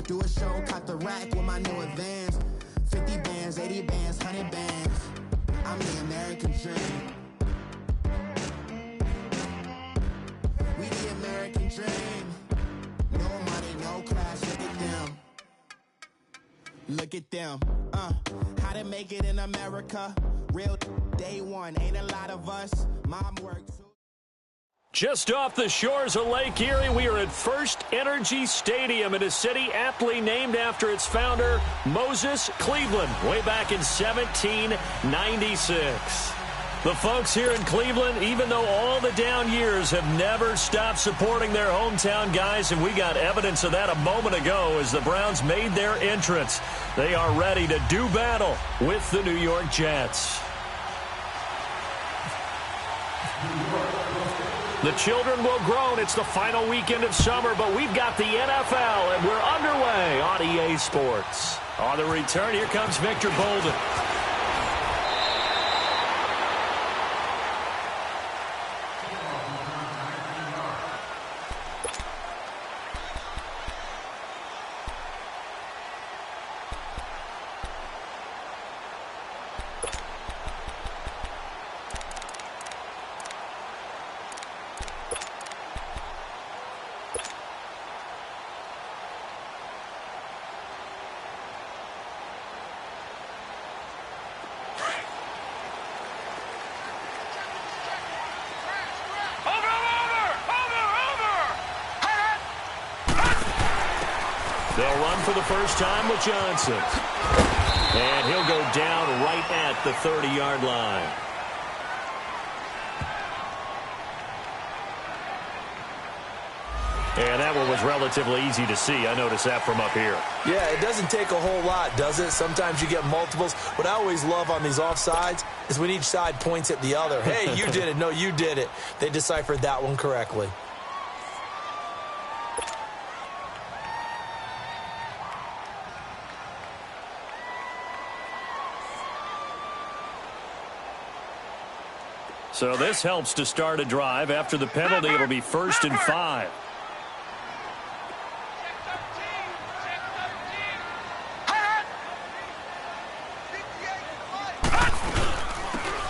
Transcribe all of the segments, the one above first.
Do a show, cut the rack with my new advance. 50 bands, 80 bands, 100 bands. I'm the American dream. We the American dream. No money, no class, look at them. Look at them, how to make it in America. Real day one, ain't a lot of us. Mom worked too. Just off the shores of Lake Erie, we are at First Energy Stadium in a city aptly named after its founder, Moses Cleveland, way back in 1796. The folks here in Cleveland, even though all the down years, have never stopped supporting their hometown guys, and we got evidence of that a moment ago as the Browns made their entrance. They are ready to do battle with the New York Jets. The children will groan. It's the final weekend of summer, but we've got the NFL, and we're underway on EA Sports. On the return, here comes Victor Bolden. They'll run for the first time with Johnson. And he'll go down right at the 30-yard line. And that one was relatively easy to see. I noticed that from up here. Yeah, it doesn't take a whole lot, does it? Sometimes you get multiples. What I always love on these offsides is when each side points at the other. Hey, you did it. No, you did it. They deciphered that one correctly. So this helps to start a drive. After the penalty, it'll be 1st and 5.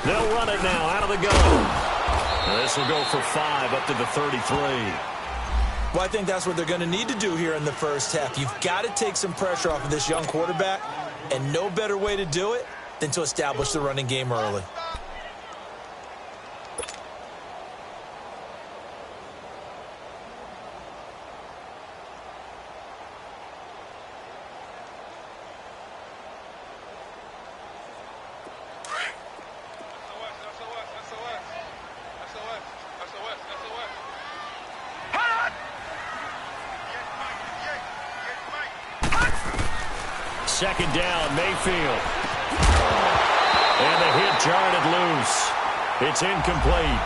They'll run it now out of the gun. This will go for 5 up to the 33. Well, I think that's what they're going to need to do here in the first half. You've got to take some pressure off of this young quarterback, and no better way to do it than to establish the running game early. Second down, Mayfield. And the hit jarred it loose. It's incomplete.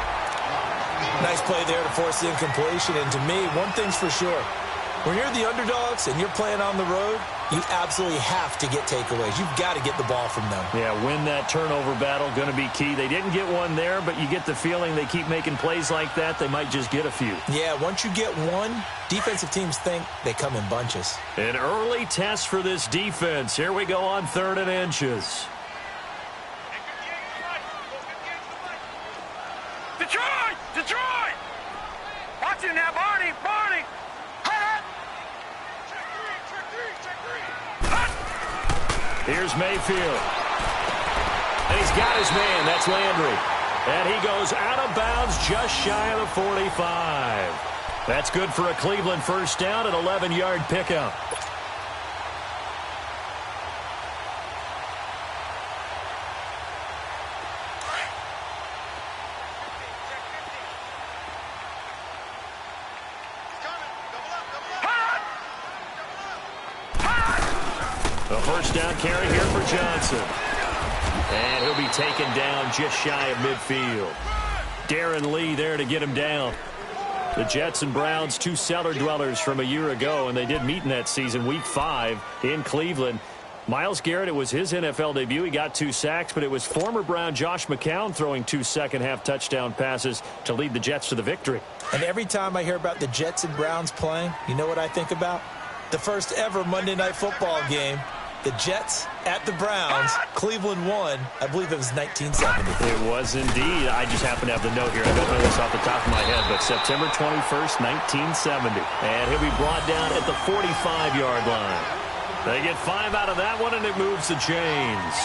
Nice play there to force the incompletion. And to me, one thing's for sure. When you're the underdogs and you're playing on the road, you absolutely have to get takeaways. You've got to get the ball from them. Yeah, win that turnover battle, going to be key. They didn't get one there, but you get the feeling they keep making plays like that, they might just get a few. Yeah, once you get one, defensive teams think they come in bunches. An early test for this defense. Here we go on 3rd and inches. Detroit! Detroit! Watch it now, Barney! Barney! Here's Mayfield. And he's got his man. That's Landry. And he goes out of bounds just shy of the 45. That's good for a Cleveland first down, an 11-yard pickup. A first down carry here for Johnson. And he'll be taken down just shy of midfield. Darren Lee there to get him down. The Jets and Browns, two cellar dwellers from a year ago, and they did meet in that season, Week 5 in Cleveland. Myles Garrett, it was his NFL debut. He got 2 sacks, but it was former Brown Josh McCown throwing 2 second-half touchdown passes to lead the Jets to the victory. And every time I hear about the Jets and Browns playing, you know what I think about? The first ever Monday Night Football game. The Jets at the Browns. Cleveland won. I believe it was 1970. It was indeed. I just happen to have the note here. I don't know this off the top of my head, but September 21st, 1970. And he'll be brought down at the 45-yard line. They get 5 out of that one, and it moves the chains.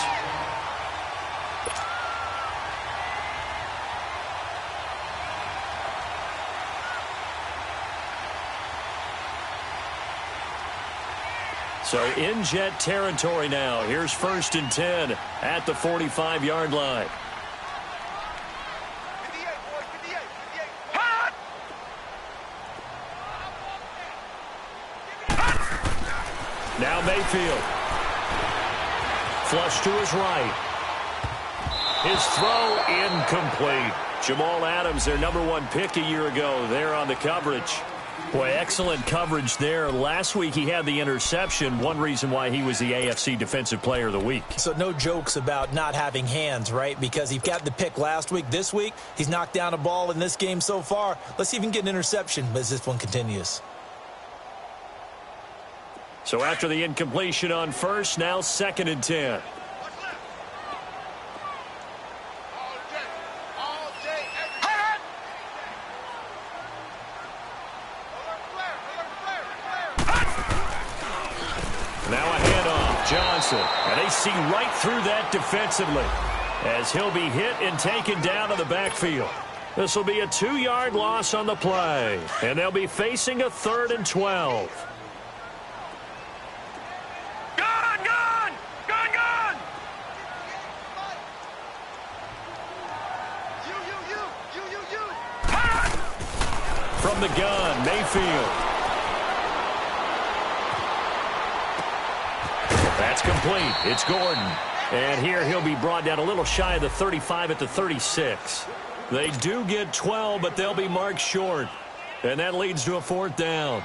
So in Jet territory now. Here's 1st and 10 at the 45-yard line. Now Mayfield. Flush to his right. His throw incomplete. Jamal Adams, their #1 pick a year ago, there on the coverage. Boy, excellent coverage there. Last week he had the interception, one reason why he was the AFC Defensive Player of the Week. So no jokes about not having hands, right? Because he got the pick last week. This week, he's knocked down a ball in this game so far. Let's see if he can get an interception as this one continues. So after the incompletion on first, now 2nd and 10. Now a handoff, Johnson. And they see right through that defensively as he'll be hit and taken down to the backfield. This will be a 2-yard loss on the play. And they'll be facing a 3rd and 12. From the gun, Mayfield. That's complete. It's Gordon. And here he'll be brought down a little shy of the 35 at the 36. They do get 12, but they'll be marked short. And that leads to a 4th down.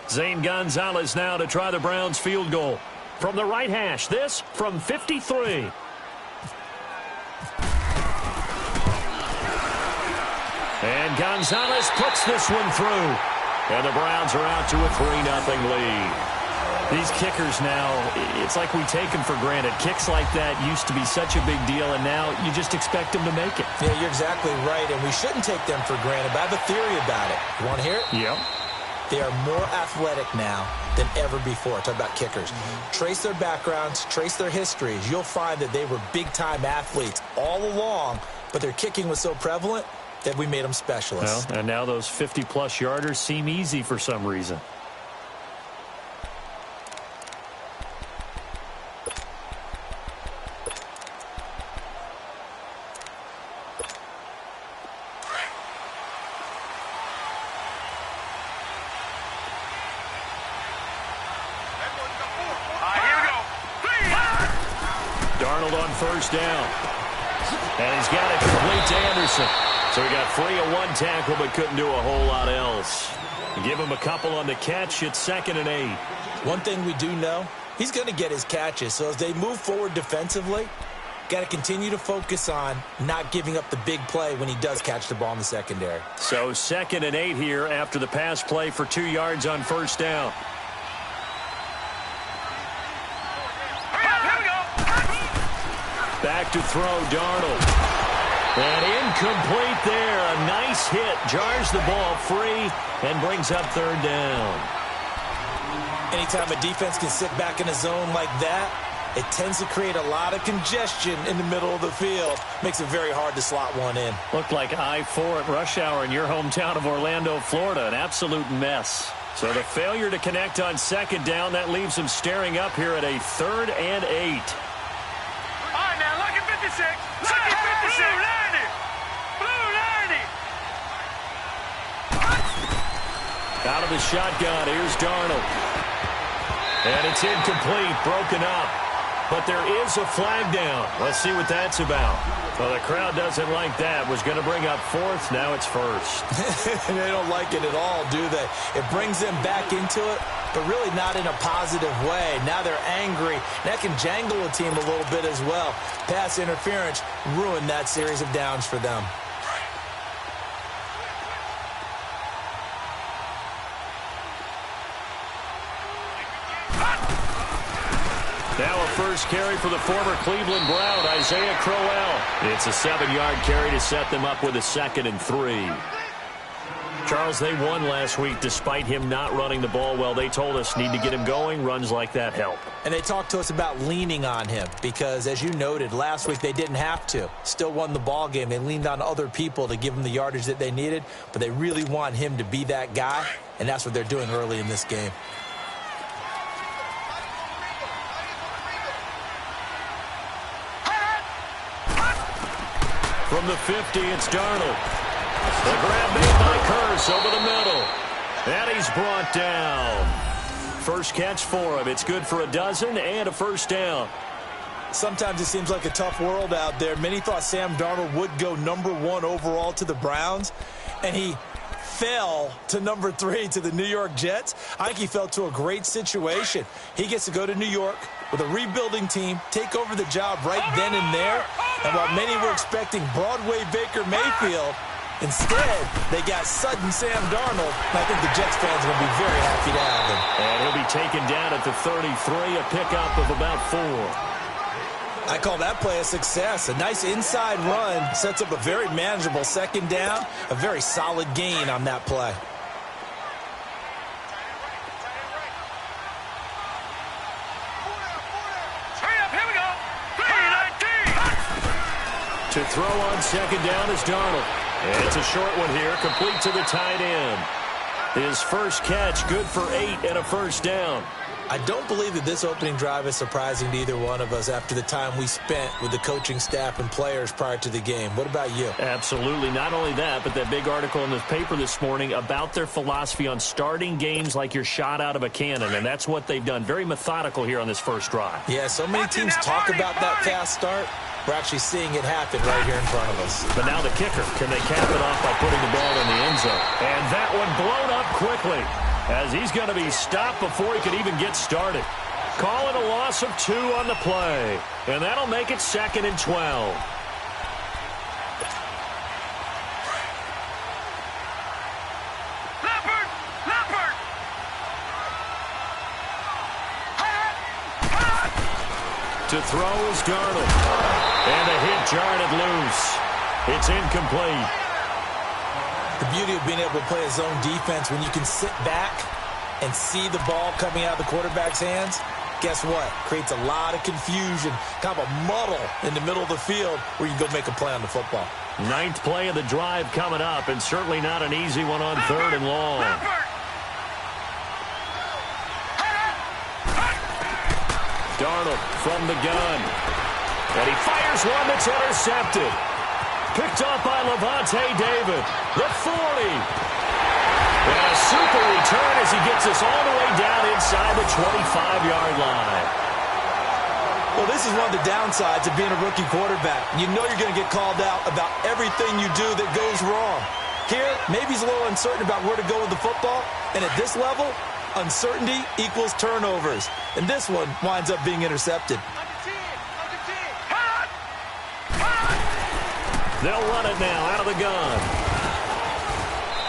Zane Gonzalez now to try the Browns field goal. From the right hash, this from 53. And Gonzalez puts this one through. And the Browns are out to a 3-0 lead. These kickers now, it's like we take them for granted. Kicks like that used to be such a big deal, and now you just expect them to make it. Yeah, you're exactly right, and we shouldn't take them for granted, but I have a theory about it. You want to hear it? Yep. They are more athletic now than ever before. Talk about kickers. Trace their backgrounds, trace their histories. You'll find that they were big-time athletes all along, but their kicking was so prevalent that we made them specialists. Well, and now those 50-plus yarders seem easy for some reason. Darnold on 1st down. And he's got it complete to Anderson. So he got free of 1 tackle but couldn't do a whole lot else. Give him a couple on the catch. It's 2nd and 8. One thing we do know, he's going to get his catches. So as they move forward defensively, got to continue to focus on not giving up the big play when he does catch the ball in the secondary. So 2nd and 8 here after the pass play for 2 yards on 1st down. Back to throw, Darnold. And incomplete there. A nice hit. Jars the ball free and brings up 3rd down. Anytime a defense can sit back in a zone like that, it tends to create a lot of congestion in the middle of the field. Makes it very hard to slot one in. Looked like I-4 at rush hour in your hometown of Orlando, Florida. An absolute mess. So the failure to connect on 2nd down, that leaves them staring up here at a 3rd and 8. All right, now, look at 56. Look at 56. Blue 90. Blue 90. Out of the shotgun, here's Darnold. And it's incomplete, broken up. But there is a flag down. Let's see what that's about. Well, the crowd doesn't like that. Was going to bring up 4th. Now it's 1st. They don't like it at all, do they? It brings them back into it, but really not in a positive way. Now they're angry. That can jangle a team a little bit as well. Pass interference ruined that series of downs for them. Now a first carry for the former Cleveland Brown, Isaiah Crowell. It's a 7-yard carry to set them up with a 2nd and 3. Charles, they won last week despite him not running the ball well. They told us need to get him going. Runs like that help. And they talked to us about leaning on him because, as you noted, last week they didn't have to. Still won the ball game. They leaned on other people to give them the yardage that they needed, but they really want him to be that guy, and that's what they're doing early in this game. From the 50, it's Darnold. The grab made by Curse over the middle. And he's brought down. First catch for him. It's good for a dozen and a first down. Sometimes it seems like a tough world out there. Many thought Sam Darnold would go #1 overall to the Browns, and he fell to #3 to the New York Jets. I think he fell to a great situation. He gets to go to New York with a rebuilding team, take over the job right then and there. And while many were expecting Broadway Baker Mayfield, instead, they got sudden Sam Darnold. And I think the Jets fans are going to be very happy to have him. And he'll be taken down at the 33, a pickup of about 4. I call that play a success. A nice inside run sets up a very manageable 2nd down, a very solid gain on that play. To throw on 2nd down is Darnold. And it's a short one here, complete to the tight end. His first catch, good for 8 and a first down. I don't believe that this opening drive is surprising to either one of us after the time we spent with the coaching staff and players prior to the game. What about you? Absolutely. Not only that, but that big article in the paper this morning about their philosophy on starting games like you're shot out of a cannon, and that's what they've done. Very methodical here on this first drive. Yeah, so many teams talk about that fast start. We're actually seeing it happen right here in front of us. But now the kicker. Can they cap it off by putting the ball in the end zone? And that one blown up quickly, as he's going to be stopped before he could even get started. Call it a loss of 2 on the play. And that'll make it 2nd and 12. To throw is Darnold. And a hit jarred it loose. It's incomplete. The beauty of being able to play a zone defense when you can sit back and see the ball coming out of the quarterback's hands, guess what? Creates a lot of confusion, kind of a muddle in the middle of the field where you can go make a play on the football. 9th play of the drive coming up, and certainly not an easy one on 3rd and long. Darnold from the gun. And he fires one that's intercepted. Picked up by Levante David. The 40. And a super return as he gets us all the way down inside the 25-yard line. Well, this is one of the downsides of being a rookie quarterback. You know you're going to get called out about everything you do that goes wrong. Here, maybe he's a little uncertain about where to go with the football. And at this level, uncertainty equals turnovers. And this one winds up being intercepted. They'll run it now out of the gun.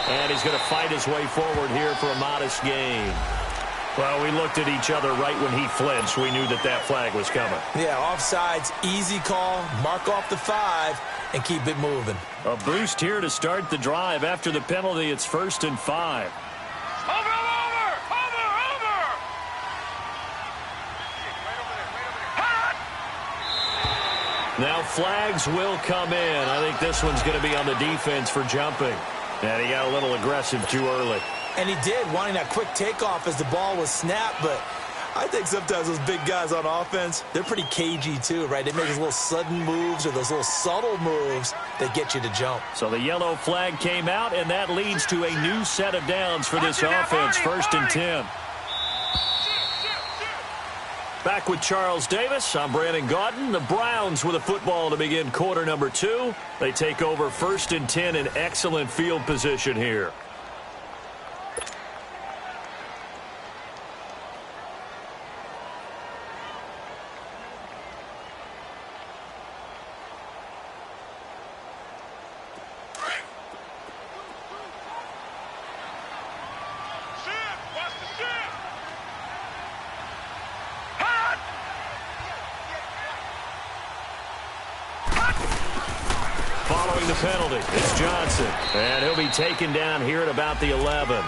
And he's going to fight his way forward here for a modest gain. Well, we looked at each other right when he flinched. We knew that that flag was coming. Yeah, offsides, easy call, mark off the 5, and keep it moving. A boost here to start the drive. After the penalty, it's 1st and 5. Over! Now flags will come in. I think this one's going to be on the defense for jumping. And he got a little aggressive too early. And he did, wanting that quick takeoff as the ball was snapped. But I think sometimes those big guys on offense, they're pretty cagey too, right? They make those little sudden moves or those little subtle moves that get you to jump. So the yellow flag came out, and that leads to a new set of downs for this offense. 1st and 10. Back with Charles Davis, I'm Brandon Gaudin. The Browns with a football to begin quarter number 2. They take over 1st and 10 in excellent field position here. the penalty. It's Johnson. And he'll be taken down here at about the 11.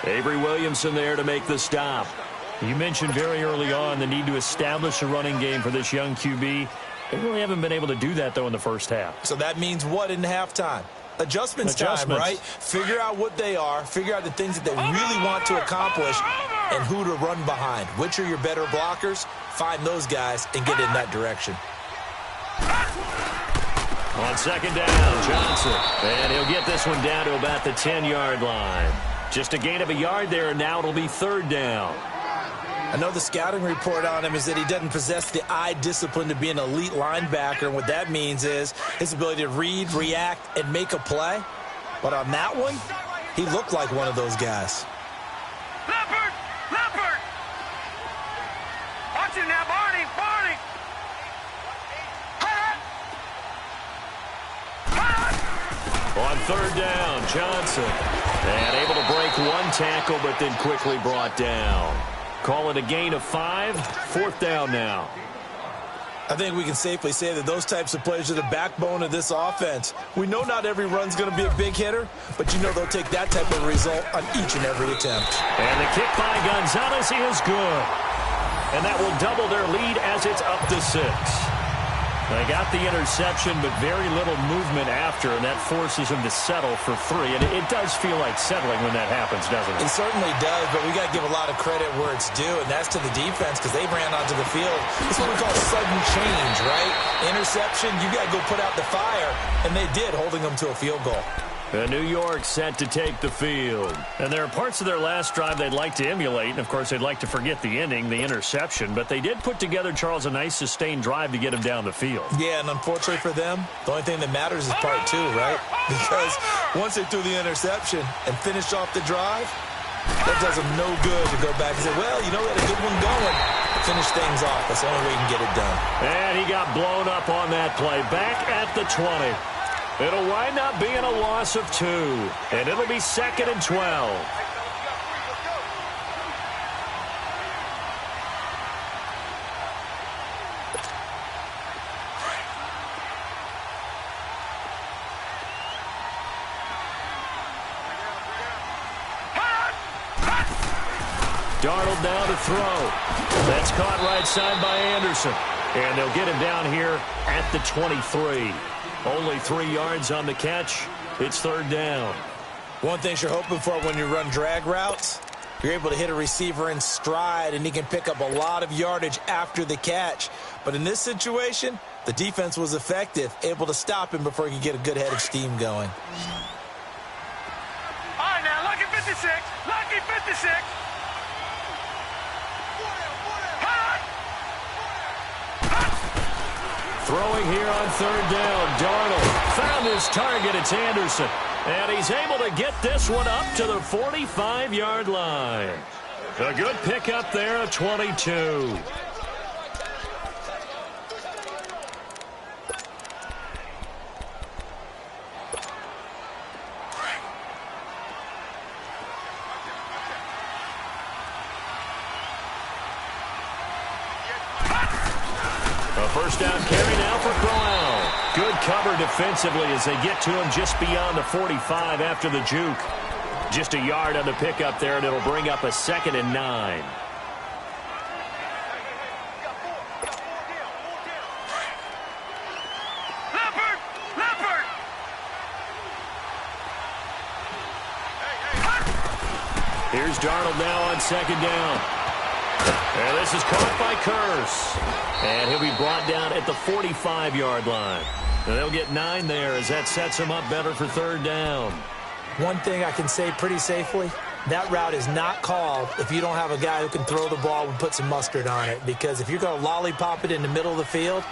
Avery Williamson there to make the stop. You mentioned very early on the need to establish a running game for this young QB. They really haven't been able to do that, though, in the first half. So that means what in halftime? Adjustments time, right? Figure out what they are. Figure out the things that they really want to accomplish and who to run behind. Which are your better blockers? Find those guys and get in that direction. On second down, Johnson. And he'll get this one down to about the 10-yard line. Just a gain of a yard there, and now it'll be third down. I know the scouting report on him is that he doesn't possess the eye discipline to be an elite linebacker, and what that means is his ability to read, react, and make a play. But on that one, he looked like one of those guys. Leopard! Leopard! Watch it now, Barney! Barney! On third down, Johnson. And able to break one tackle, but then quickly brought down. Call it a gain of 5. Fourth down now. I think we can safely say that those types of plays are the backbone of this offense. We know not every run's going to be a big hitter, but you know they'll take that type of result on each and every attempt. And the kick by Gonzalez is good. And that will double their lead as it's up to 6. They got the interception, but very little movement after, and that forces them to settle for 3. And it does feel like settling when that happens, doesn't it? It certainly does, but we got to give a lot of credit where it's due, and that's to the defense because they ran onto the field. It's what we call sudden change, right? Interception, you got to go put out the fire, and they did, holding them to a field goal. New York set to take the field. And there are parts of their last drive they'd like to emulate. And, of course, they'd like to forget the ending, the interception. But they did put together, Charles, a nice sustained drive to get him down the field. Yeah, and unfortunately for them, the only thing that matters is part 2, right? Because once they threw the interception and finished off the drive, that does them no good to go back and say, well, you know, we had a good one going. Finish things off. That's the only way you can get it done. And he got blown up on that play. Back at the 20. It'll wind up being a loss of 2, and it'll be 2nd and 12. Darnold now to throw. That's caught right side by Anderson. And they'll get him down here at the 23. Only 3 yards on the catch. It's third down. One thing you're hoping for when you run drag routes, you're able to hit a receiver in stride, and he can pick up a lot of yardage after the catch. But in this situation, the defense was effective, able to stop him before he could get a good head of steam going. All right, now, lucky 56. Lucky 56. Throwing here on third down. Darnold found his target. It's Anderson. And he's able to get this one up to the 45-yard line. A good pickup there at 22. First down carry now for Crowell. Good cover defensively as they get to him just beyond the 45 after the juke. Just a yard on the pickup there, and it'll bring up a 2nd and 9. Leopard! Leopard! Here's Darnold now on second down. And this is caught by Curse. And he'll be brought down at the 45-yard line. And they'll get 9 there as that sets him up better for third down. One thing I can say pretty safely, that route is not called if you don't have a guy who can throw the ball and put some mustard on it. Because if you're going to lollipop it in the middle of the field,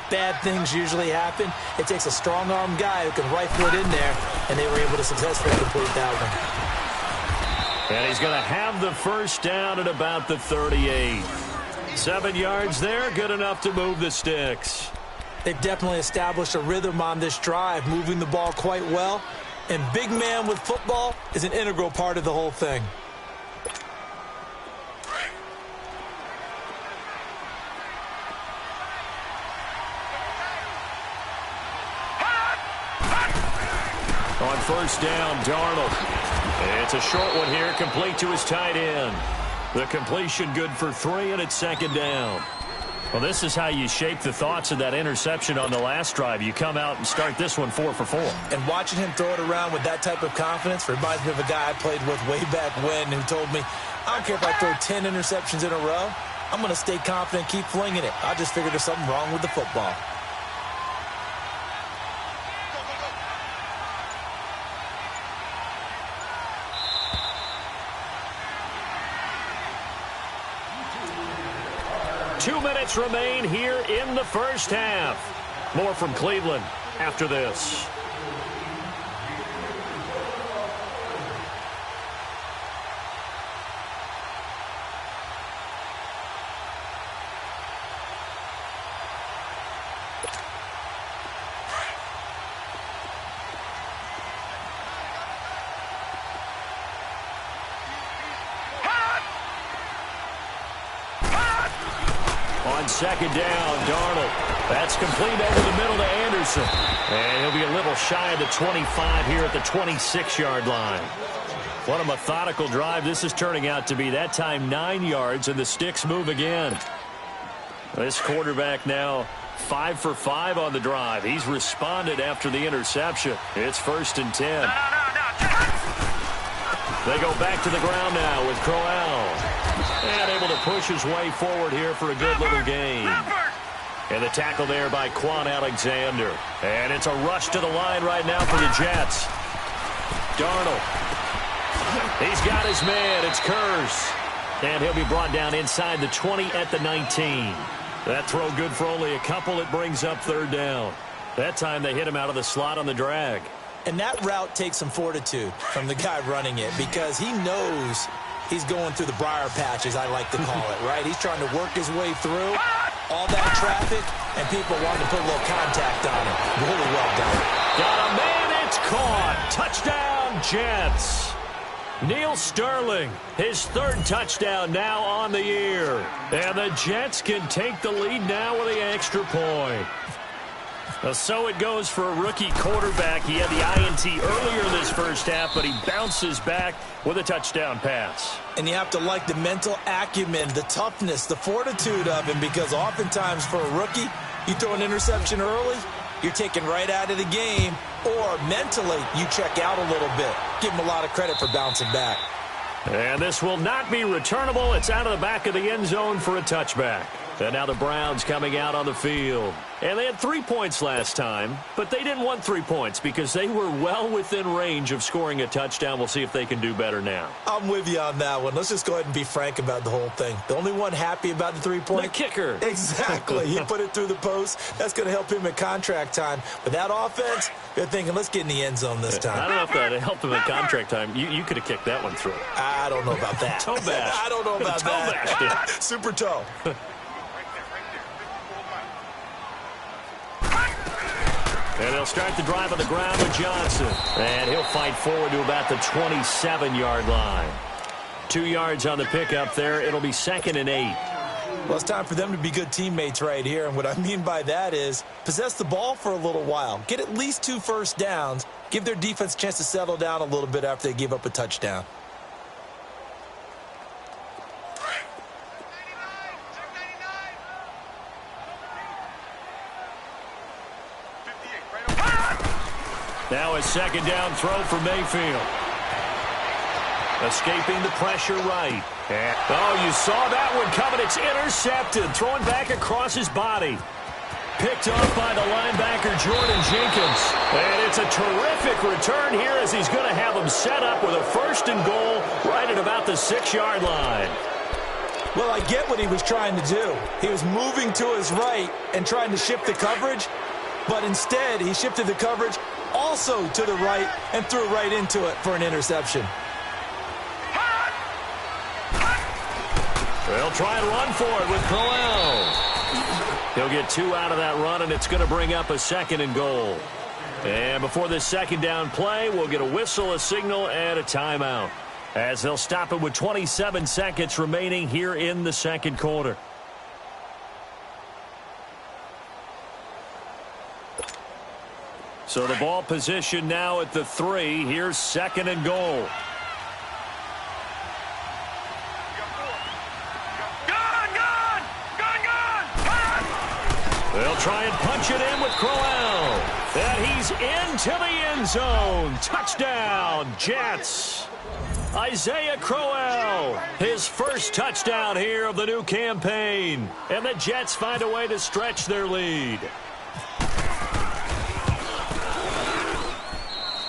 bad things usually happen. It takes a strong-arm guy who can rifle it in there, and they were able to successfully complete that one. And he's going to have the first down at about the 38. 7 yards there, good enough to move the sticks. They've definitely established a rhythm on this drive, moving the ball quite well. And big man with football is an integral part of the whole thing. first down, Darnold. It's a short one here, complete to his tight end. The completion good for 3, and it's second down. Well, this is how you shape the thoughts of that interception on the last drive. You come out and start this one 4 for 4. And watching him throw it around with that type of confidence reminds me of a guy I played with way back when who told me, I don't care if I throw 10 interceptions in a row. I'm going to stay confident, keep flinging it. I just figured there's something wrong with the football. Two minutes remain here in the first half. More from Cleveland after this. On second down, Darnold. That's complete over the middle to Anderson. And he'll be a little shy of the 25 here at the 26-yard line. What a methodical drive this is turning out to be. That time 9 yards, and the sticks move again. This quarterback now 5 for 5 on the drive. He's responded after the interception. It's 1st and 10. They go back to the ground now with Crowell. And able to push his way forward here for a good little gain. And the tackle there by Quan Alexander. And it's a rush to the line right now for the Jets. Darnold. He's got his man. It's Kurz. And he'll be brought down inside the 20 at the 19. That throw good for only a couple. It brings up 3rd down. That time they hit him out of the slot on the drag. And that route takes some fortitude from the guy running it because he knows he's going through the briar patch, as I like to call it, right? He's trying to work his way through all that traffic, and people want to put a little contact on him. Really well done. Got a man, it's caught. Touchdown, Jets. Neil Sterling, his 3rd touchdown now on the year. And the Jets can take the lead now with the extra point. So it goes for a rookie quarterback. He had the INT earlier this first half, but he bounces back with a touchdown pass. And you have to like the mental acumen, the toughness, the fortitude of him, because oftentimes for a rookie, you throw an interception early, you're taken right out of the game, or mentally you check out a little bit. Give him a lot of credit for bouncing back. And this will not be returnable. It's out of the back of the end zone for a touchback. And now the Browns coming out on the field. And they had 3 points last time, but they didn't want 3 points because they were well within range of scoring a touchdown. We'll see if they can do better now. I'm with you on that one. Let's just go ahead and be frank about the whole thing. The only one happy about the 3-point? The kicker. Exactly. He put it through the post. That's going to help him in contract time. But that offense, they're thinking, let's get in the end zone this time. I don't know if that helped him in contract time. You could have kicked that one through. I don't know about that. Toe bash. I don't know about toe that. Bash. Super toe. And they'll start the drive on the ground with Johnson. And he'll fight forward to about the 27-yard line. 2 yards on the pickup there. It'll be 2nd and 8. Well, it's time for them to be good teammates right here. And what I mean by that is possess the ball for a little while. Get at least 2 first downs. Give their defense a chance to settle down a little bit after they give up a touchdown. Now a 2nd down throw for Mayfield. Escaping the pressure right. And, you saw that one coming. It's intercepted. Throwing back across his body. Picked off by the linebacker, Jordan Jenkins. And it's a terrific return here as he's going to have him set up with a 1st and goal right at about the 6-yard line. Well, I get what he was trying to do. He was moving to his right and trying to shift the coverage. But instead, he shifted the coverage also to the right and threw right into it for an interception. They'll try and run for it with Crowell. He'll get 2 out of that run, and it's going to bring up a 2nd and goal. And before this 2nd down play, we'll get a whistle, a signal, and a timeout, as they'll stop it with 27 seconds remaining here in the 2nd quarter. So the ball position now at the 3. Here's 2nd and goal. They'll try and punch it in with Crowell. And he's into the end zone. Touchdown, Jets. Isaiah Crowell, his first touchdown here of the new campaign. And the Jets find a way to stretch their lead.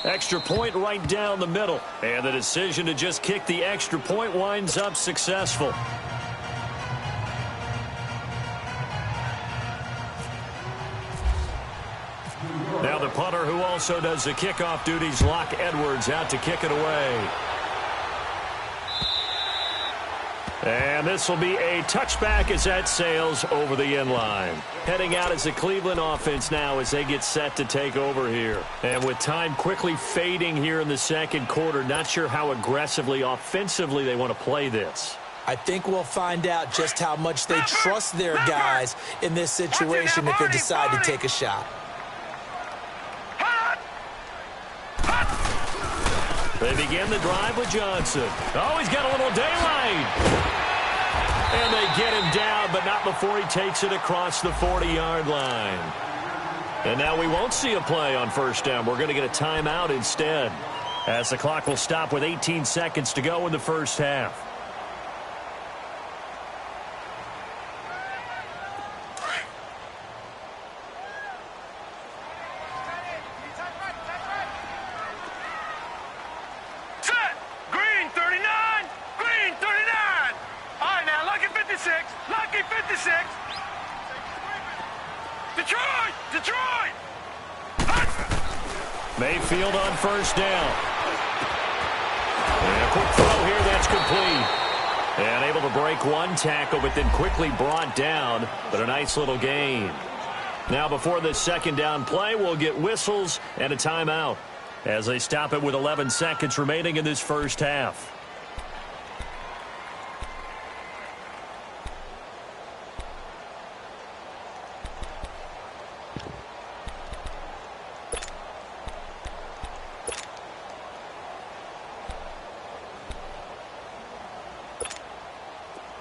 Extra point right down the middle. And the decision to just kick the extra point winds up successful. Now the punter who also does the kickoff duties, Locke Edwards, out to kick it away. And this will be a touchback as that sails over the end line. Heading out as the Cleveland offense now as they get set to take over here. And with time quickly fading here in the second quarter, not sure how aggressively, offensively they want to play this. I think we'll find out just how much they trust their guys in this situation if they decide to take a shot. They begin the drive with Johnson. Oh, he's got a little daylight. And they get him down, but not before he takes it across the 40-yard line. And now we won't see a play on first down. We're going to get a timeout instead, as the clock will stop with 18 seconds to go in the first half. Mayfield on first down. And a quick throw here, that's complete. And able to break one tackle, but then quickly brought down. But a nice little gain. Now before this second down play, we'll get whistles and a timeout as they stop it with 11 seconds remaining in this first half.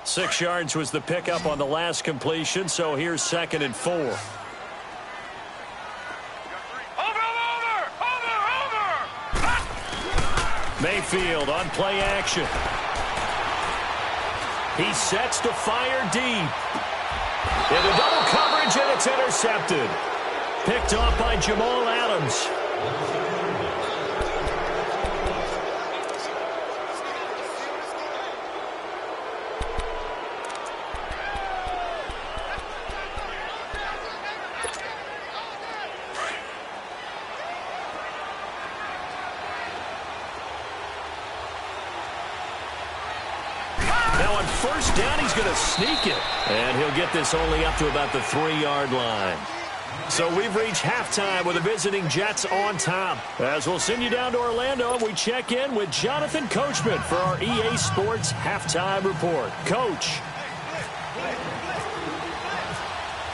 Six yards was the pickup on the last completion, so here's 2nd and 4. Over! Mayfield on play action. He sets to fire deep. Into double coverage, and it's intercepted. Picked off by Jamal Adams. First down, he's going to sneak it. And he'll get this only up to about the 3-yard line. So we've reached halftime with the visiting Jets on top. As we'll send you down to Orlando, we check in with Jonathan Coachman for our EA Sports Halftime Report. Coach.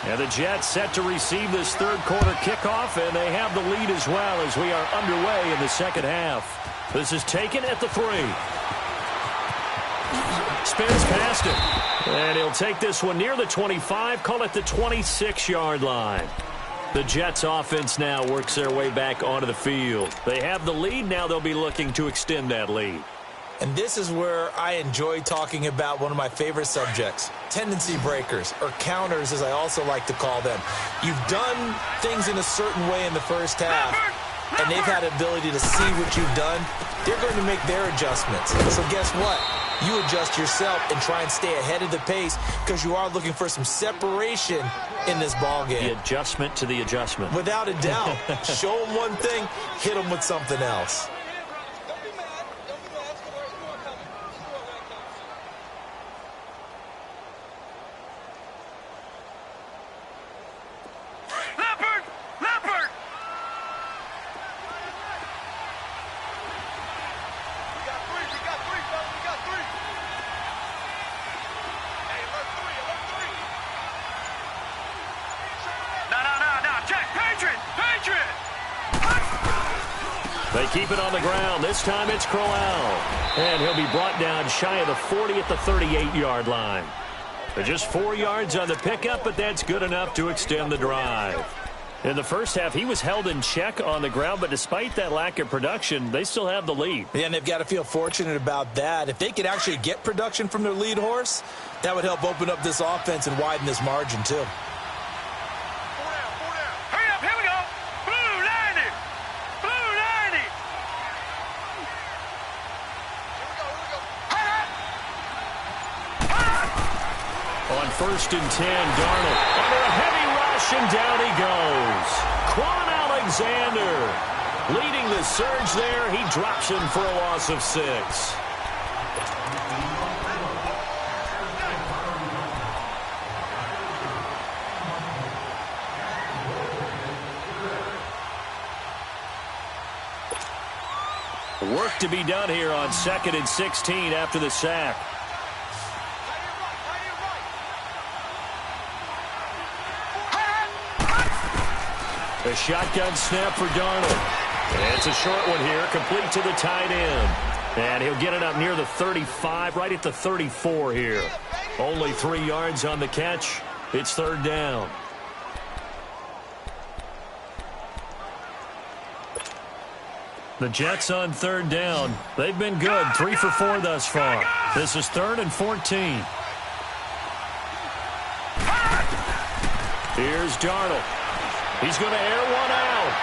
And the Jets set to receive this third quarter kickoff, and they have the lead as well as we are underway in the second half. This is taken at the 3. Spins past it. And he'll take this one near the 25, call it the 26-yard line. The Jets offense now works their way back onto the field. They have the lead. Now they'll be looking to extend that lead. And this is where I enjoy talking about one of my favorite subjects, tendency breakers, or counters as I also like to call them. You've done things in a certain way in the first half, and they've had the ability to see what you've done. They're going to make their adjustments. So guess what? You adjust yourself and try and stay ahead of the pace because you are looking for some separation in this ball game. The adjustment to the adjustment. Without a doubt. Show them one thing, hit them with something else. They keep it on the ground. This time it's Crowell. And he'll be brought down shy of the 40 at the 38-yard line. They're just 4 yards on the pickup, but that's good enough to extend the drive. In the first half, he was held in check on the ground, but despite that lack of production, they still have the lead. Yeah, and they've got to feel fortunate about that. If they could actually get production from their lead horse, that would help open up this offense and widen this margin, too. Hurry up, here we go. Blue 90. Blue 90. On 1st and 10, Darnold under a heavy rush, and down he goes. Quan Alexander leading the surge there. He drops him for a loss of 6. Work to be done here on 2nd and 16 after the sack. A shotgun snap for Darnold. And it's a short one here, complete to the tight end. And he'll get it up near the 35, right at the 34 here. Only 3 yards on the catch. It's 3rd down. The Jets on 3rd down. They've been good, 3 for 4 thus far. This is 3rd and 14. Here's Darnold. He's going to air one out.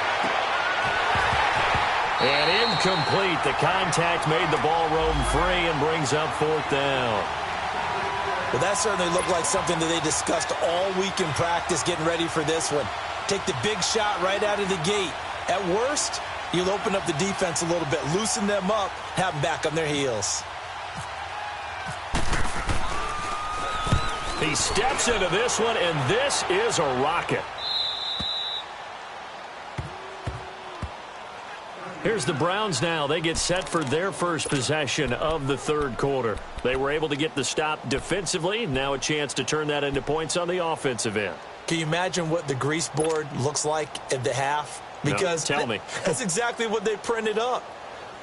And incomplete. The contact made the ball roam free and brings up 4th down. Well, that certainly looked like something that they discussed all week in practice getting ready for this one. Take the big shot right out of the gate. At worst, you'll open up the defense a little bit, loosen them up, have them back on their heels. He steps into this one, and this is a rocket. Here's the Browns now. They get set for their first possession of the 3rd quarter. They were able to get the stop defensively. Now a chance to turn that into points on the offensive end. Can you imagine what the grease board looks like at the half? Because no, tell me. That's exactly what they printed up.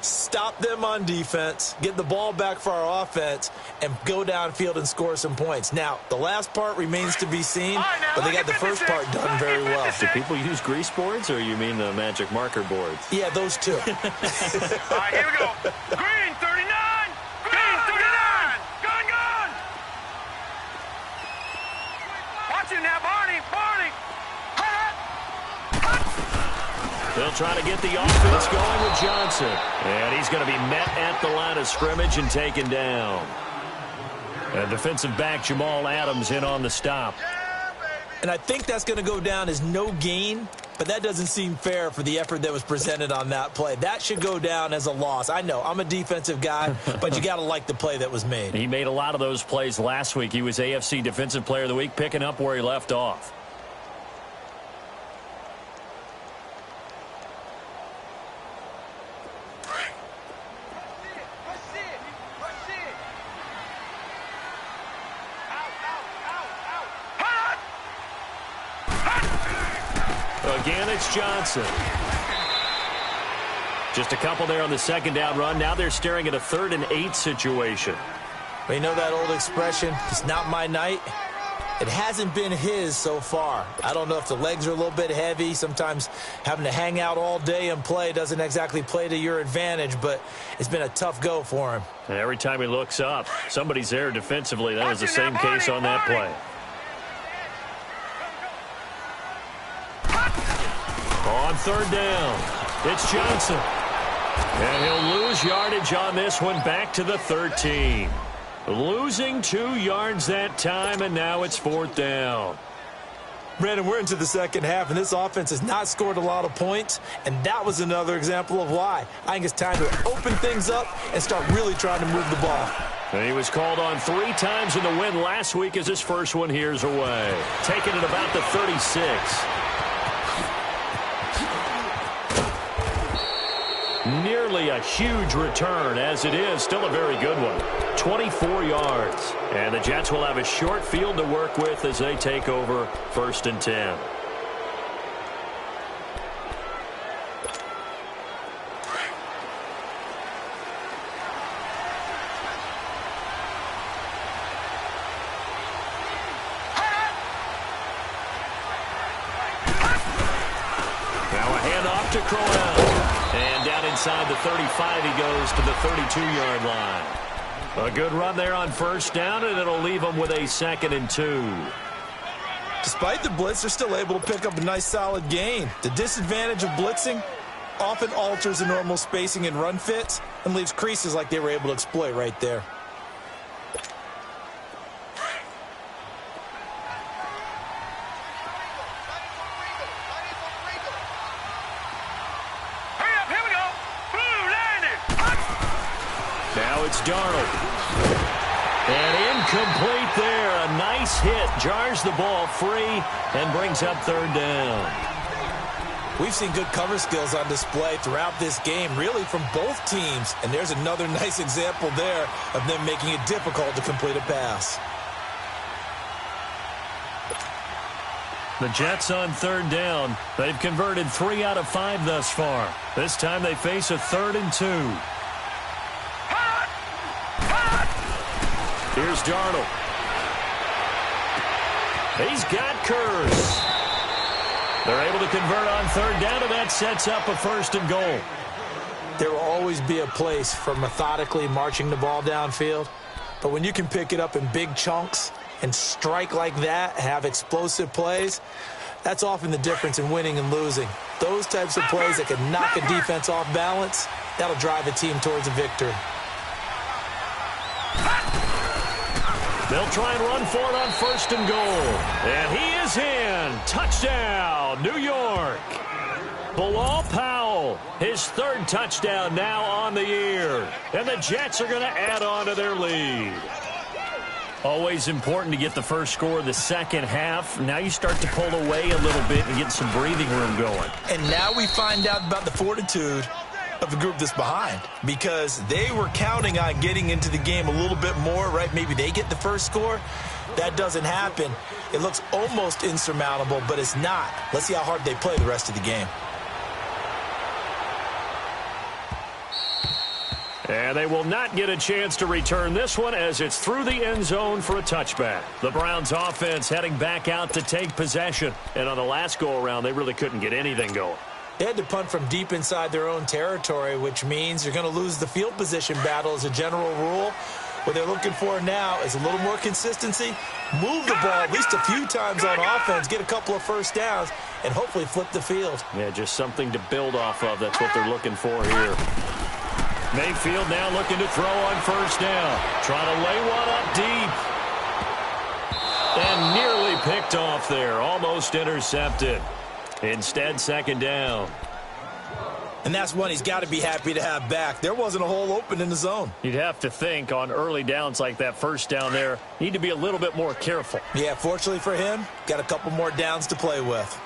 Stop them on defense, get the ball back for our offense, and go downfield and score some points. Now, the last part remains to be seen, but they got the first part done very well. Do people use grease boards, or you mean the magic marker boards? Yeah, those two. All right, here we go. Green 39. Green 39. Gun. Watch it now, Barney. They'll try to get the offense going with Johnson. And he's going to be met at the line of scrimmage and taken down. And defensive back Jamal Adams in on the stop. And I think that's going to go down as no gain, but that doesn't seem fair for the effort that was presented on that play. That should go down as a loss. I know, I'm a defensive guy, but you got to like the play that was made. He made a lot of those plays last week. He was AFC Defensive Player of the Week, picking up where he left off. Again, it's Johnson. Just a couple there on the 2nd down run. Now they're staring at a 3rd and 8 situation. We know that old expression, it's not my night. It hasn't been his so far. I don't know if the legs are a little bit heavy. Sometimes having to hang out all day and play doesn't exactly play to your advantage, but it's been a tough go for him. And every time he looks up, somebody's there defensively. That was the same case on that play. On 3rd down, it's Johnson. And he'll lose yardage on this one, back to the 13. Losing 2 yards that time, and now it's 4th down. Brandon, we're into the 2nd half, and this offense has not scored a lot of points, and that was another example of why. I think it's time to open things up and start really trying to move the ball. And he was called on 3 times in the win last week as his first one here's away. Taking it about the 36. Nearly a huge return, as it is still a very good one. 24 yards. And the Jets will have a short field to work with as they take over 1st and 10. to Crowell. And down inside the 35, he goes to the 32-yard line. A good run there on first down, and it'll leave them with a 2nd and 2. Despite the blitz, they're still able to pick up a nice, solid gain. The disadvantage of blitzing often alters the normal spacing and run fits and leaves creases like they were able to exploit right there. Now it's Darnold. And incomplete there. A nice hit. Jars the ball free and brings up 3rd down. We've seen good cover skills on display throughout this game, really from both teams. And there's another nice example there of them making it difficult to complete a pass. The Jets on 3rd down. They've converted 3 out of 5 thus far. This time they face a 3rd and 2. Here's Darnold. He's got Kurz. They're able to convert on 3rd down, and that sets up a 1st and goal. There will always be a place for methodically marching the ball downfield. But when you can pick it up in big chunks and strike like that, have explosive plays, that's often the difference in winning and losing. Those types of plays that can knock a defense off balance, that'll drive a team towards a victory. They'll try and run for it on 1st and goal. And he is in. Touchdown, New York. Bilal Powell, his 3rd touchdown now on the year. And the Jets are going to add on to their lead. Always important to get the first score of the second half. Now you start to pull away a little bit and get some breathing room going. And now we find out about the fortitude of the group that's behind, because they were counting on getting into the game a little bit more, right? Maybe they get the first score. That doesn't happen. It looks almost insurmountable, but it's not. Let's see how hard they play the rest of the game. And they will not get a chance to return this one as it's through the end zone for a touchback. The Browns offense heading back out to take possession. And on the last go-around, they really couldn't get anything going. They had to punt from deep inside their own territory, which means you're going to lose the field position battle as a general rule. What they're looking for now is a little more consistency, move the ball at least a few times on offense, get a couple of first downs, and hopefully flip the field. Yeah, just something to build off of. That's what they're looking for here. Mayfield now looking to throw on 1st down. Trying to lay one up deep. And nearly picked off there. Almost intercepted. Instead, 2nd down. And that's one he's got to be happy to have back. There wasn't a hole open in the zone. You'd have to think on early downs like that 1st down there, need to be a little bit more careful. Yeah, fortunately for him, got a couple more downs to play with.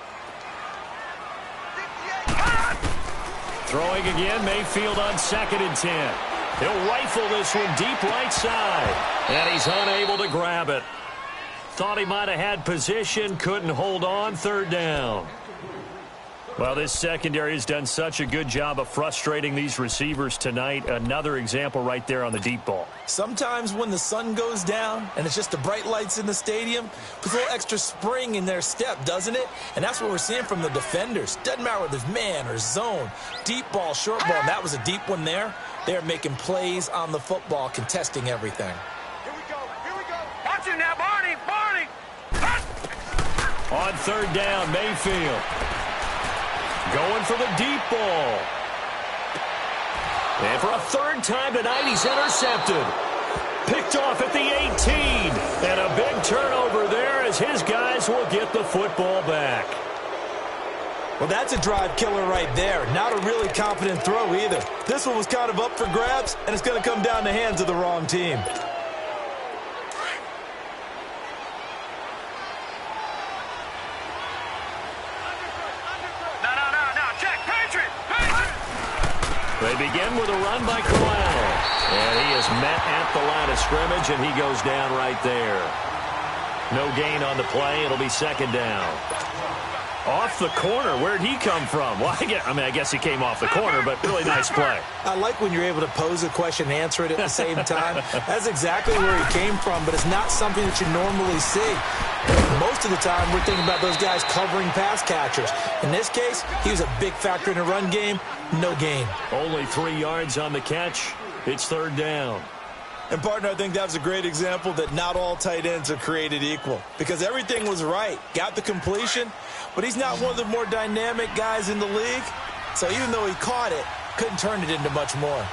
Throwing again, Mayfield on 2nd and 10. He'll rifle this one deep right side. And he's unable to grab it. Thought he might have had position, couldn't hold on, 3rd down. Well, this secondary has done such a good job of frustrating these receivers tonight. Another example right there on the deep ball. Sometimes when the sun goes down and it's just the bright lights in the stadium, puts a little extra spring in their step, doesn't it? And that's what we're seeing from the defenders. Doesn't matter whether it's man or zone, deep ball, short ball. And that was a deep one there. They're making plays on the football, contesting everything. Here we go. Watch him now, Barney. On 3rd down, Mayfield. Going for the deep ball. And for a 3rd time tonight, he's intercepted. Picked off at the 18. And a big turnover there as his guys will get the football back. Well, that's a drive killer right there. Not a really confident throw either. This one was kind of up for grabs, and it's going to come down the hands of the wrong team. They begin with a run by Crowell. And he is met at the line of scrimmage, and he goes down right there. No gain on the play. It'll be 2nd down. Off the corner. Where'd he come from? Well, I guess he came off the corner, but really nice play. I like when you're able to pose a question and answer it at the same time. That's exactly where he came from, but it's not something that you normally see. Most of the time, we're thinking about those guys covering pass catchers. In this case, he was a big factor in the run game. No gain. Only 3 yards on the catch. It's third down. And, partner, I think that was a great example that not all tight ends are created equal because everything was right. Got the completion, but he's not one of the more dynamic guys in the league. So even though he caught it, couldn't turn it into much more.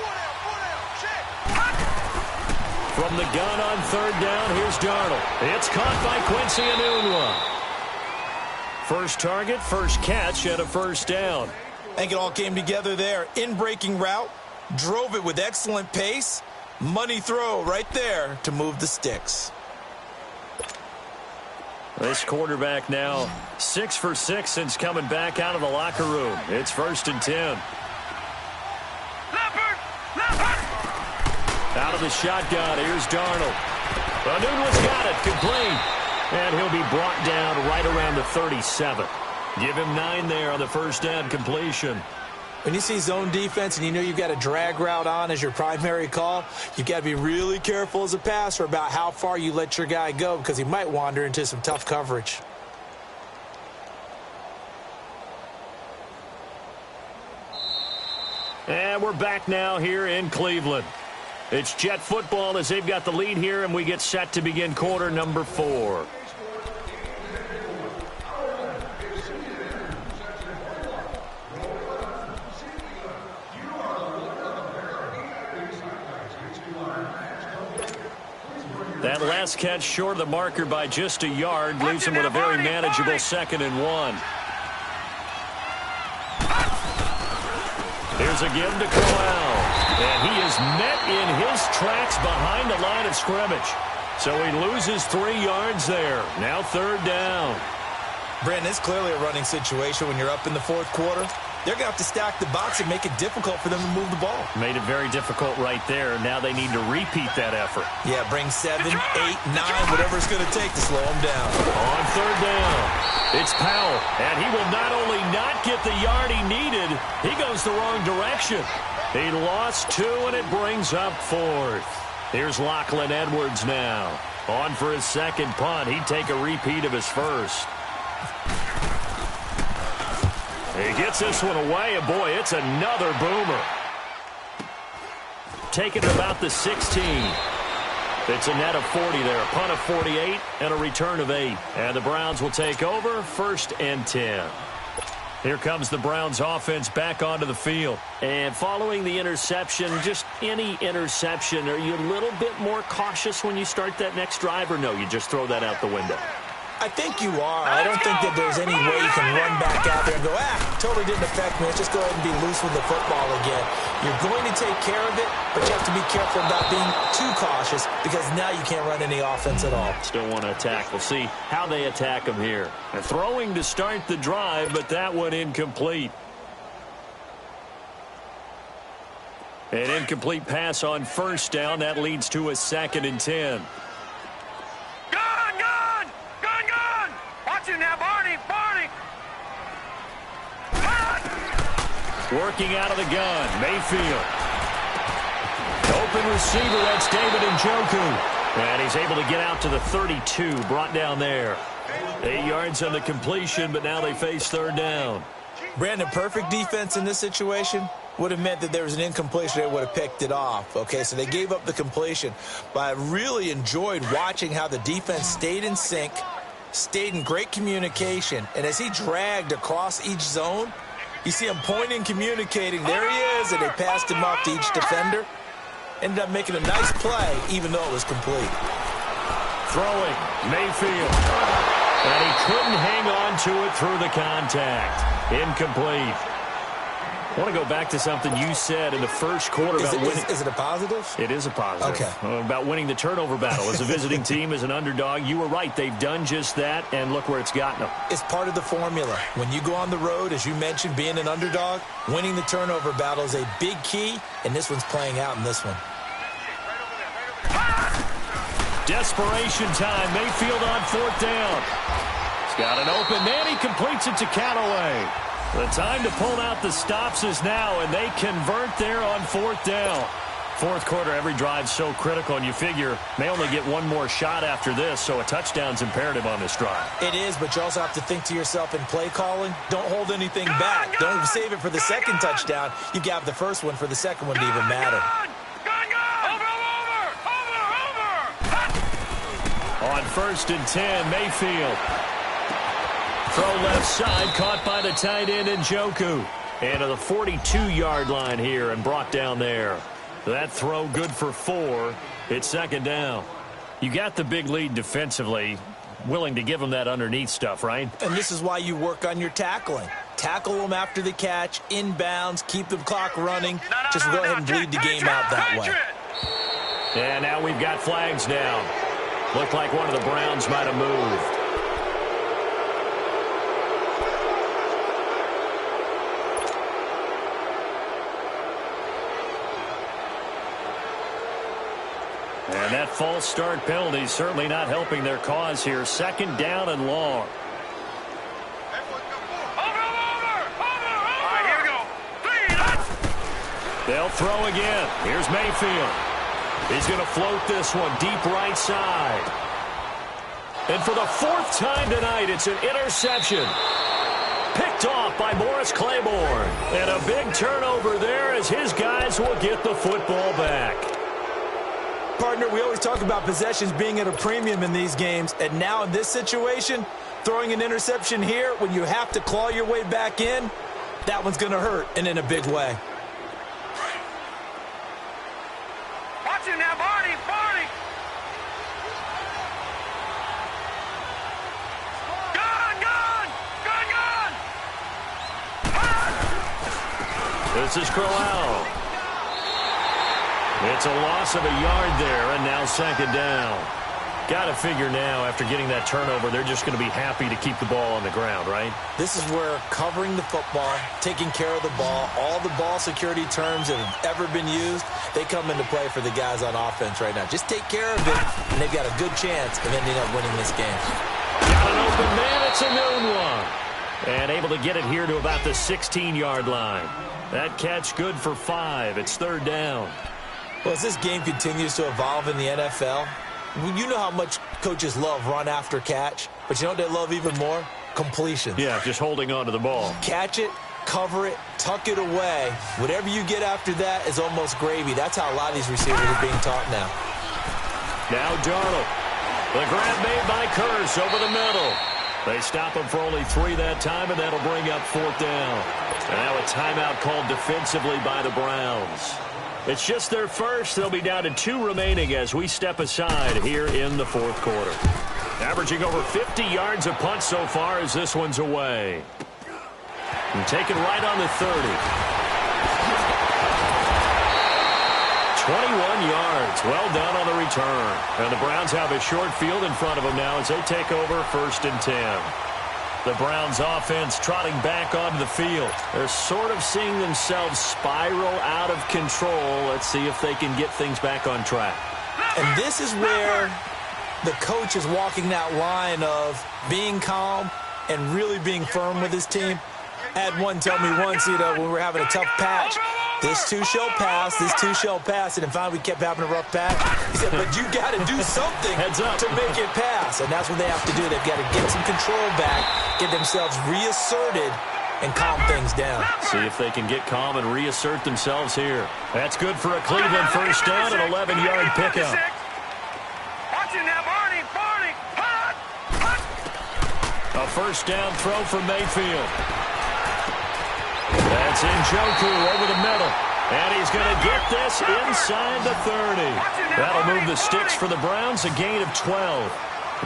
From the gun on third down, here's Darnold. It's caught by Quincy Enunwa. First target, first catch, and a first down. I think it all came together there. In-breaking route, drove it with excellent pace. Money throw right there to move the sticks. This quarterback now 6 for 6 since coming back out of the locker room. It's 1st and 10. Out of the shotgun, here's Darnold. Enunwa's got it, complete. And he'll be brought down right around the 37. Give him 9 there on the first down completion. When you see zone defense and you know you've got a drag route on as your primary call, you've got to be really careful as a passer about how far you let your guy go because he might wander into some tough coverage. And we're back now here in Cleveland. It's Jet football as they've got the lead here, and we get set to begin quarter number 4. That last catch short of the marker by just a yard leaves him with a very manageable 2nd and 1. Here's a give to Corral. And he is met in his tracks behind the line of scrimmage. So he loses 3 yards there. Now third down. Brandon, it's clearly a running situation when you're up in the 4th quarter. They're going to have to stack the box and make it difficult for them to move the ball. Made it very difficult right there. Now they need to repeat that effort. Yeah, bring 7, 8, 9, whatever it's going to take to slow them down. On third down, it's Powell. And he will not only not get the yard he needed, he goes the wrong direction. He lost 2, and it brings up 4th. Here's Lachlan Edwards now. On for his 2nd punt. He'd take a repeat of his 1st. He gets this one away, and boy, it's another boomer. Taken at about the 16. It's a net of 40 there, a punt of 48, and a return of 8. And the Browns will take over, 1st and 10. Here comes the Browns offense back onto the field. And following the interception, just any interception, are you a little bit more cautious when you start that next drive, or no, you just throw that out the window? I think you are. I don't think that there's any way you can run back out there and go, totally didn't affect me. Let's just go ahead and be loose with the football again. You're going to take care of it, but you have to be careful about being too cautious because now you can't run any offense at all. Still want to attack. We'll see how they attack them here. They're throwing to start the drive, but that one incomplete. An incomplete pass on first down. That leads to a 2nd and 10. Now, Barney! Working out of the gun, Mayfield. Open receiver, that's David Njoku. And he's able to get out to the 32, brought down there. 8 yards on the completion, but now they face third down. Brandon, perfect defense in this situation would have meant that there was an incompletion. They would have picked it off. Okay, so they gave up the completion. But I really enjoyed watching how the defense stayed in sync, stayed in great communication, and as he dragged across each zone, you see him pointing, communicating. There he is, and they passed him off to each defender. Ended up making a nice play, even though it was complete. Throwing, Mayfield. And he couldn't hang on to it through the contact. Incomplete. I want to go back to something you said in the first quarter about winning. Is it a positive? It is a positive. Okay. About winning the turnover battle. As a visiting team, as an underdog, you were right. They've done just that, and look where it's gotten them. It's part of the formula. When you go on the road, as you mentioned, being an underdog, winning the turnover battle is a big key, and this one's playing out in this one. Desperation time. Mayfield on fourth down. He's got an open man. He completes it to Callaway. The time to pull out the stops is now, and they convert there on fourth down. fourth quarter, every drive's so critical, and you figure may only get one more shot after this, so a touchdown's imperative on this drive. It is, but you also have to think to yourself in play calling, don't hold anything back. Don't save it for the second touchdown. You got the first one for the second one to even matter. On 1st and 10, Mayfield. Throw left side, caught by the tight end Njoku. And to the 42-yard line here and brought down there. That throw good for 4. It's second down. You got the big lead defensively. Willing to give them that underneath stuff, right? And this is why you work on your tackling. Tackle them after the catch, inbounds, keep the clock running. Just go ahead and bleed the game out that way. And now we've got flags down. Looked like one of the Browns might have moved. And that false start penalty certainly not helping their cause here. Second down and long. They'll throw again. Here's Mayfield. He's going to float this one deep right side. And for the 4th time tonight, it's an interception. Picked off by Morris Claiborne. And a big turnover there as his guys will get the football back. Partner, we always talk about possessions being at a premium in these games, and now in this situation, throwing an interception here when you have to claw your way back in, that one's going to hurt, and in a big way. Watch him now, Barney, Barney! Gun! This is Crowell. It's a loss of a yard there, and now second down. Got to figure now, after getting that turnover, they're just going to be happy to keep the ball on the ground, right? This is where covering the football, taking care of the ball, all the ball security terms that have ever been used, they come into play for the guys on offense right now. Just take care of it, and they've got a good chance of ending up winning this game. Got an open man. It's a noon one. And able to get it here to about the 16-yard line. That catch good for 5. It's third down. Well, as this game continues to evolve in the NFL, you know how much coaches love run after catch, but you know what they love even more? Completion. Yeah, just holding on to the ball. Catch it, cover it, tuck it away. Whatever you get after that is almost gravy. That's how a lot of these receivers are being taught now. Now Darnold. The grab made by Curse over the middle. They stop him for only 3 that time, and that'll bring up 4th down. And now a timeout called defensively by the Browns. It's just their first. They'll be down to 2 remaining as we step aside here in the 4th quarter. Averaging over 50 yards a punt so far as this one's away. And taken right on the 30. 21 yards. Well done on the return. And the Browns have a short field in front of them now as they take over 1st and 10. The Browns offense trotting back onto the field. They're sort of seeing themselves spiral out of control. Let's see if they can get things back on track. And this is where the coach is walking that line of being calm and really being firm with his team. I had one tell me once, when we were having a tough patch, this too shall pass, this too shall pass. And finally, we kept having a rough patch. He said, but you got to do something to make it pass. And that's what they have to do. They've got to get some control back, get themselves reasserted, and calm things down. See if they can get calm and reassert themselves here. That's good for a Cleveland first down, an 11-yard pickup. Watch him now, Barney, Barney! A first down throw for Mayfield. That's Njoku over the middle. And he's going to get this inside the 30. That'll move the sticks for the Browns, a gain of 12.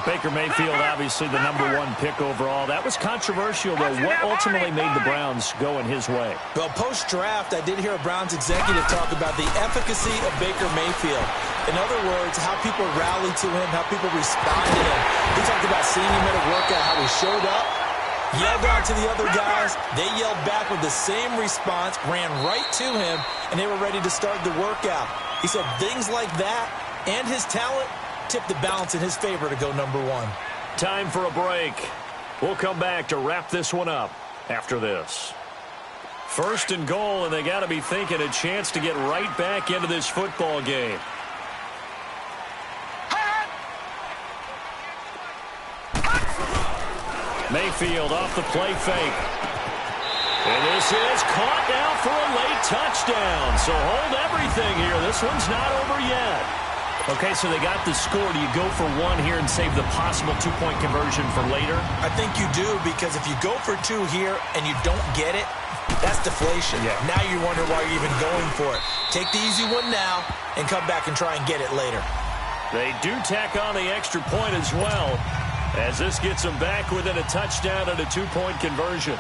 Baker Mayfield, obviously the #1 pick overall. That was controversial, though. What ultimately made the Browns go in his way? Well, post-draft, I did hear a Browns executive talk about the efficacy of Baker Mayfield. In other words, how people rally to him, how people respond to him. He talked about seeing him at a workout, how he showed up, yelled out to the other guys. They yelled back with the same response, ran right to him, and they were ready to start the workout. He said things like that and his talent tipped the balance in his favor to go #1. Time for a break. We'll come back to wrap this one up after this. First and goal, and they got to be thinking a chance to get right back into this football game. Mayfield off the play fake. And this is caught now for a late touchdown. So hold everything here. This one's not over yet. Okay, so they got the score. Do you go for one here and save the possible two-point conversion for later? I think you do, because if you go for two here and you don't get it, that's deflation. Yeah. Now you wonder why you're even going for it. Take the easy one now and come back and try and get it later. They do tack on the extra point as well, as this gets them back within a touchdown and a two-point conversion.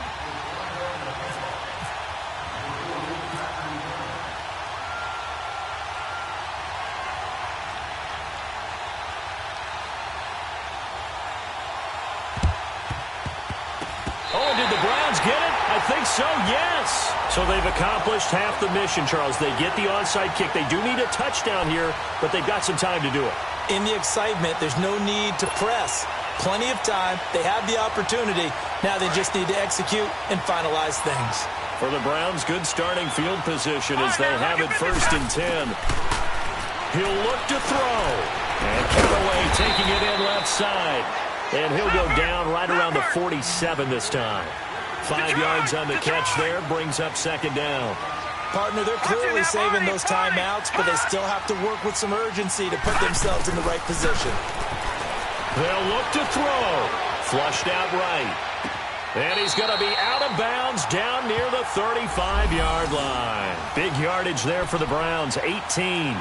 Oh, did the Browns get it? I think so, yes. So they've accomplished half the mission, Charles. They get the onside kick. They do need a touchdown here, but they've got some time to do it. In the excitement, there's no need to press. Plenty of time. They have the opportunity. Now they just need to execute and finalize things. For the Browns, good starting field position as they have it 1st and 10. He'll look to throw. And Callaway taking it in left side. And he'll go down right around the 47 this time. 5 yards on the catch there, brings up 2nd down. Partner, they're clearly saving those timeouts, but they still have to work with some urgency to put themselves in the right position. They'll look to throw. Flushed out right. And he's going to be out of bounds down near the 35-yard line. Big yardage there for the Browns, 18.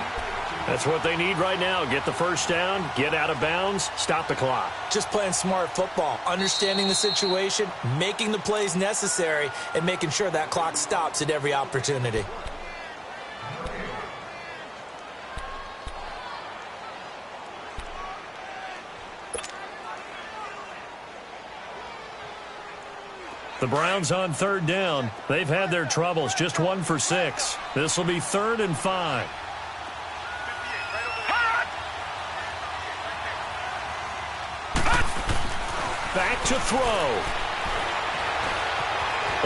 That's what they need right now. Get the first down, get out of bounds, stop the clock. Just playing smart football, understanding the situation, making the plays necessary, and making sure that clock stops at every opportunity. The Browns on 3rd down. They've had their troubles, just 1 for 6. This will be 3rd and 5. Back to throw.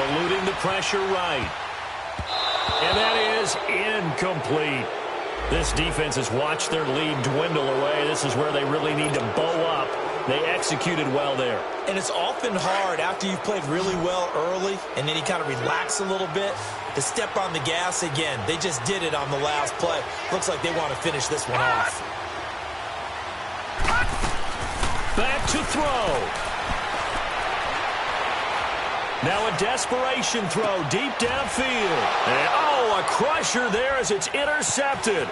Eluding the pressure right. And that is incomplete. This defense has watched their lead dwindle away. This is where they really need to bow up. They executed well there. And it's often hard after you've played really well early and then you kind of relax a little bit to step on the gas again. They just did it on the last play. Looks like they want to finish this one off. Back to throw. Now a desperation throw deep downfield. And, a crusher there as it's intercepted.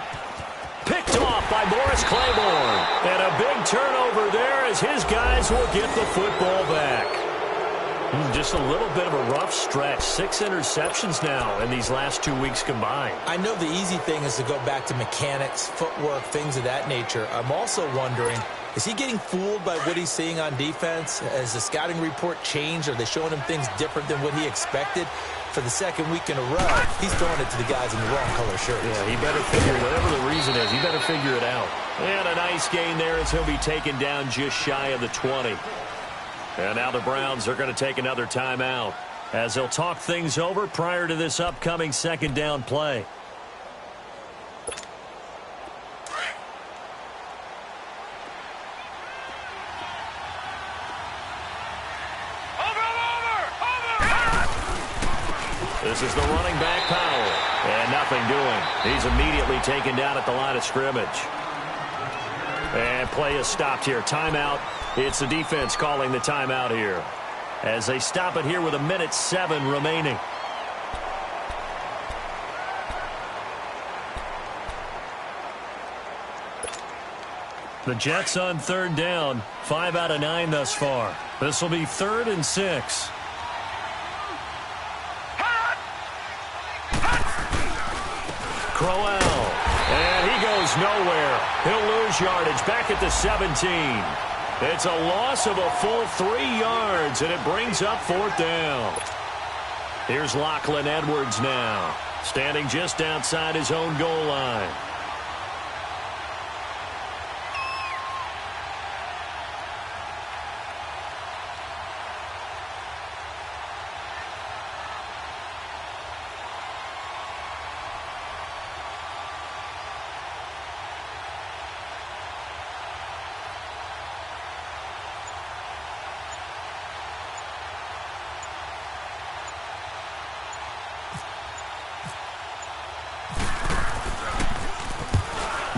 Picked off by Morris Claiborne. And a big turnover there as his guys will get the football back. Just a little bit of a rough stretch. 6 interceptions now in these last 2 weeks combined. I know the easy thing is to go back to mechanics, footwork, things of that nature. I'm also wondering, is he getting fooled by what he's seeing on defense? Has the scouting report changed? Are they showing him things different than what he expected? For the 2nd week in a row, he's throwing it to the guys in the wrong color shirts. Yeah, he better figure it, whatever the reason is, he better figure it out. And a nice gain there as he'll be taken down just shy of the 20. And now the Browns are going to take another timeout as they'll talk things over prior to this upcoming 2nd down play. This is the running back, Powell. And nothing doing. He's immediately taken down at the line of scrimmage. And play is stopped here. Timeout. It's the defense calling the timeout here as they stop it here with 1:07 remaining. The Jets on 3rd down. 5 out of 9 thus far. This will be 3rd and 6. Crowell. And he goes nowhere. He'll lose yardage back at the 17. It's a loss of a full 3 yards, and it brings up 4th down. Here's Lachlan Edwards now, standing just outside his own goal line.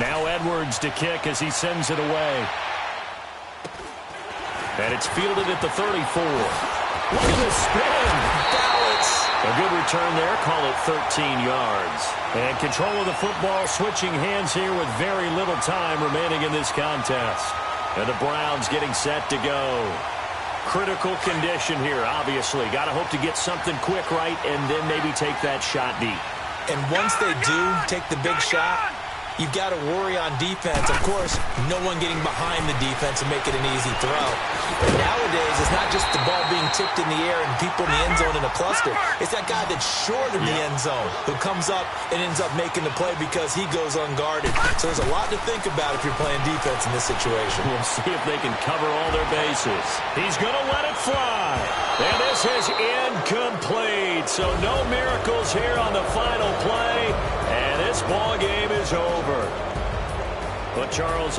Now Edwards to kick as he sends it away. And it's fielded at the 34. Look at the spin. Balance. A good return there. Call it 13 yards. And control of the football switching hands here with very little time remaining in this contest. And the Browns getting set to go. Critical condition here, obviously. Got to hope to get something quick right and then maybe take that shot deep. And once they do take the big shot, you've got to worry on defense. Of course, no one getting behind the defense and make it an easy throw. But nowadays, it's not just the ball being tipped in the air and people in the end zone in a cluster. It's that guy that's short of the end zone who comes up and ends up making the play because he goes unguarded. So there's a lot to think about if you're playing defense in this situation. We'll see if they can cover all their bases. He's going to let it fly. And this is incomplete. So no miracles here on the final play. And this ball game is over. But Charles,